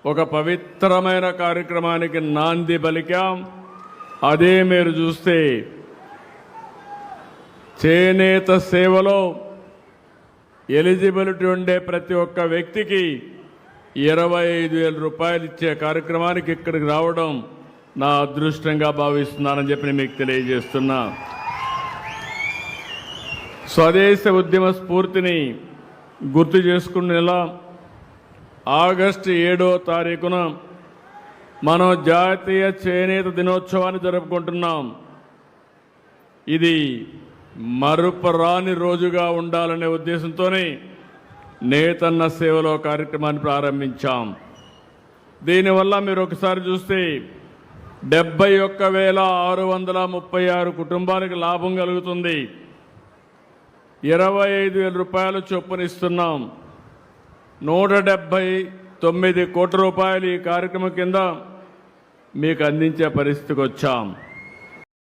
ఒక పవిత్రమైన కార్యక్రమానికి నాంది పలికాం. అదే మీరు చూస్తే చేనేత సేవలో ఎలిజిబిలిటీ ఉండే ప్రతి ఒక్క వ్యక్తికి 25,000 రూపాయలు ఇచ్చే కార్యక్రమానికి ఇక్కడికి రావడం నా అదృష్టంగా భావిస్తున్నానని చెప్పి మీకు తెలియజేస్తున్నా. స్వదేశ ఉద్యమ స్ఫూర్తిని గుర్తు చేసుకునేలా ఆగస్టు 7వ తారీఖున మనం జాతీయ చేనేత దినోత్సవాన్ని జరుపుకుంటున్నాం. ఇది మరుపురాని రోజుగా ఉండాలనే ఉద్దేశంతోనే నేతన్న సేవలో కార్యక్రమాన్ని ప్రారంభించాం. దీనివల్ల మీరు ఒకసారి చూస్తే 71,636 కుటుంబాలకు లాభం కలుగుతుంది. 25,000 రూపాయలు చొప్పునిస్తున్నాం. 179 కోట్ల రూపాయలు ఈ కార్యక్రమం కింద మీకు అందించే పరిస్థితికి వచ్చాం.